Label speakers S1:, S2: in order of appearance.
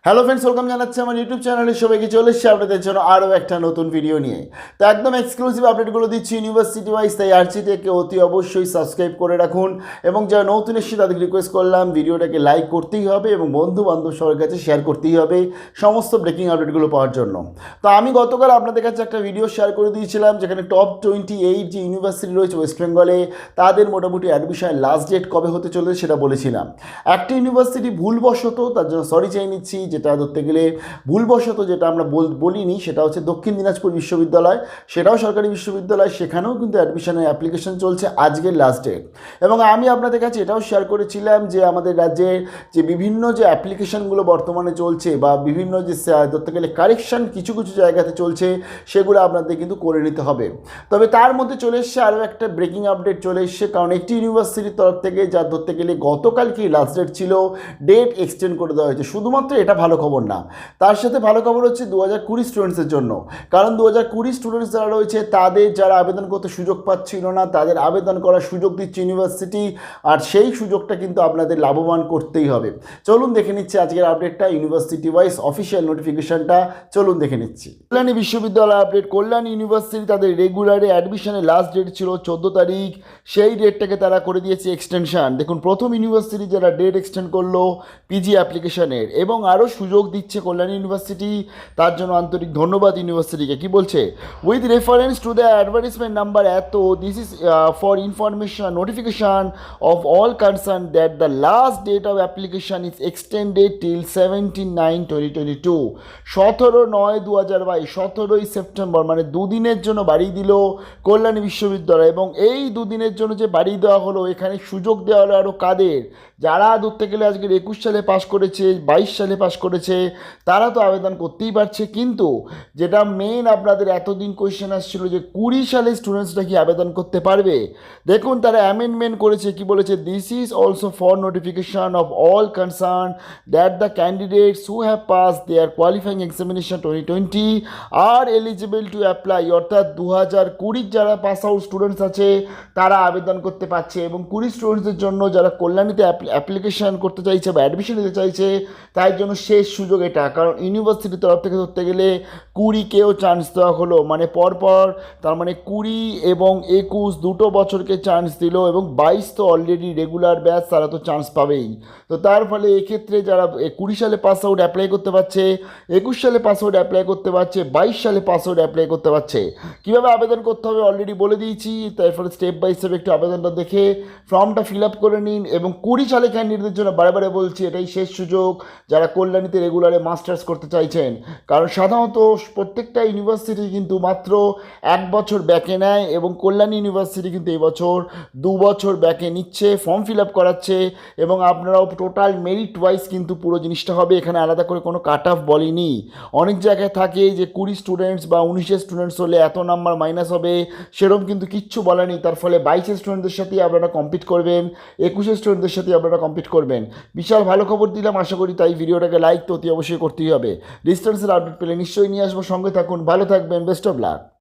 S1: Hello friends, welcome জানাচ্ছি আমার YouTube চ্যানেলে সবাইকে। চলে এসেছি আপনাদের জন্য আরও একটা নতুন ভিডিও নিয়ে। তো একদম এক্সক্লুসিভ আপডেটগুলো দিচ্ছি ইউনিভার্সিটি ওয়াইজ, তাই আরজিটাকে অতি অবশ্যই সাবস্ক্রাইব করে রাখুন। এবং যারা নতুন এসেছে তাদেরকে রিকোয়েস্ট করলাম ভিডিওটাকে লাইক করতেই হবে এবং বন্ধু বান্ধব সবার কাছে শেয়ার করতেই হবে সমস্ত ব্রেকিং আপডেটগুলো পাওয়ার জন্য। তো আমি গতকাল আপনাদের কাছে একটা ভিডিও শেয়ার করে দিয়েছিলাম যেখানে টপ 28 যে ইউনিভার্সিটি রয়েছে ওয়েস্ট বেঙ্গলে, তাদের মোটামুটি অ্যাডমিশনের লাস্ট ডেট কবে হতে চলেছে সেটা বলেছিলাম। একটা ইউনিভার্সিটি ভুলবশত, তার জন্য সরি চাই নিচ্ছি, যেটা ধরতে গেলে ভুলবশত যেটা আমরা বলিনি সেটা হচ্ছে দক্ষিণ দিনাজপুর বিশ্ববিদ্যালয়, সেটাও সরকারি বিশ্ববিদ্যালয়, সেখানেও কিন্তু অ্যাডমিশনের অ্যাপ্লিকেশন চলছে আজকের লাস্ট ডেট। এবং আমি আপনাদের কাছে এটাও শেয়ার করেছিলাম যে আমাদের রাজ্যে যে বিভিন্ন যে অ্যাপ্লিকেশনগুলো বর্তমানে চলছে বা বিভিন্ন যে ধরতে গেলে কারেকশান কিছু কিছু জায়গাতে চলছে, সেগুলো আপনাদের কিন্তু করে নিতে হবে। তবে তার মধ্যে চলে এসছে আরও একটা ব্রেকিং আপডেট চলে এসছে, কারণ একটি ইউনিভার্সিটির তরফ থেকে যা ধরতে গেলে গতকালকেই লাস্ট ডেট ছিল, ডেট এক্সটেন্ড করে দেওয়া হয়েছে। শুধুমাত্র এটা ভালো খবর না, তার সাথে ভালো খবর হচ্ছে 2020 স্টুডেন্টসের জন্য। কারণ 2020 স্টুডেন্টস যারা রয়েছে তাদের যারা আবেদন করতে সুযোগ পাচ্ছিল না, তাদের আবেদন করার সুযোগ দিচ্ছে ইউনিভার্সিটি, আর সেই সুযোগটা কিন্তু আপনাদের লাভবান করতেই হবে। চলুন দেখে নিচ্ছি আজকের আপডেটটা, ইউনিভার্সিটি ওয়াইজ অফিসিয়াল নোটিফিকেশনটা চলুন দেখে নিচ্ছি। কল্যাণী বিশ্ববিদ্যালয় আপডেট। কল্যাণী ইউনিভার্সিটি তাদের রেগুলারে অ্যাডমিশনের লাস্ট ডেট ছিল 14 তারিখ, সেই ডেটটাকে তারা করে দিয়েছে এক্সটেনশন। দেখুন, প্রথম ইউনিভার্সিটি যারা ডেট এক্সটেন্ড করলো পিজি অ্যাপ্লিকেশনের, এবং আরও সুযোগ দিচ্ছে কল্যাণী ইউনিভার্সিটি, তার জন্য আন্তরিক ধন্যবাদ ইউনিভার্সিটিকে। কি বলছে? With reference to the advertisement number এত, this is for information notification of all concern that the last date of application is extended till 17/9/2022, 17/9/2022, 17ই সেপ্টেম্বর, মানে দুদিনের জন্য বাড়িয়ে দিল কল্যাণী বিশ্ববিদ্যালয়। এবং এই দুদিনের জন্য যে বাড়িয়ে দেওয়া হলো, এখানে সুযোগ দেওয়া হলো আরও কাদের? যারা ধরতে গেলে আজকের 21 সালে পাশ করেছে, 22 সালে পাশ করেছে, তারা তো আবেদন করতেই পারছে। কিন্তু যেটা মেন আপনাদের এতদিন কোয়েশ্চেন আসছিল যে 20 সালে স্টুডেন্টসরা কি আবেদন করতে পারবে, দেখুন তারা অ্যামেন্ডমেন্ট করেছে। কি বলেছে? This is also for notification of all concern that the candidates who have pass there qualifying examination 2020 are eligible to apply, অর্থাৎ 2020 যারা পাস আউট স্টুডেন্টস আছে তারা আবেদন করতে পারছে। এবং 20 স্টুডেন্টসদের জন্য যারা কল্যাণীতে অ্যাপ্লিকেশন করতে চাইছে বা অ্যাডমিশন নিতে চাইছে, তাই জন্য শেষ সুযোগ এটা। কারণ ইউনিভার্সিটির তরফ থেকে ধরতে গেলে 20কেও চান্স দেওয়া হলো, মানে পরপর, তার মানে 20 এবং 21 দুটো বছরকে চান্স দিল, এবং 22 তো অলরেডি রেগুলার ব্যাচ, তারা তো চান্স পাবেই। তো তার ফলে এক্ষেত্রে যারা 20 সালে পাস আউট অ্যাপ্লাই করতে পারছে, 21 সালে পাস আউট অ্যাপ্লাই করতে পারছে, 22 সালে পাস আউট অ্যাপ্লাই করতে পারছে। কীভাবে আবেদন করতে হবে অলরেডি বলে দিয়েছি, তার ফলে স্টেপ বাই স্টেপ একটু আবেদনটা দেখে ফর্মটা ফিল আপ করে নিন। এবং 20 সালে ক্যান্ডিডেটদের জন্য বারে বারে বলছি, এটাই শেষ সুযোগ যারা কল্যাণীতে রেগুলারে মাস্টার্স করতে চাইছেন। কারণ সাধারণত প্রত্যেকটা ইউনিভার্সিটি কিন্তু মাত্র 1 বছর ব্যাকে নেয়, এবং কল্যাণী ইউনিভার্সিটি কিন্তু এই বছর 2 বছর ব্যাকে নিচ্ছে, ফর্ম ফিল আপ করাচ্ছে। এবং আপনারাও টোটাল মেরিট ওয়াইজ কিন্তু পুরো জিনিসটা হবে, এখানে আলাদা করে কোনো কাট অফ বলেনি। অনেক জায়গায় থাকে যে 20 স্টুডেন্টস বা 19 স্টুডেন্টস হলে এত নাম্বার মাইনাস হবে, সেরকম কিন্তু কিচ্ছু বলেনি। তার ফলে 22 স্টুডেন্টদের সাথেই আপনারা কম্পিট করবেন, 21 স্টুডেন্টদের সাথেই আপনারা কম্পিট করবেন। বিশাল ভালো খবর দিলাম আশা করি, তাই ভিডিওটাকে লাইক তো অতি অবশ্যই করতেই হবে। ডিস্টেন্সের আপডেট পেলে নিশ্চয়ই নিয়ে আসবো, সঙ্গে থাকুন, ভালো থাকবেন, বেস্ট অফ লাক।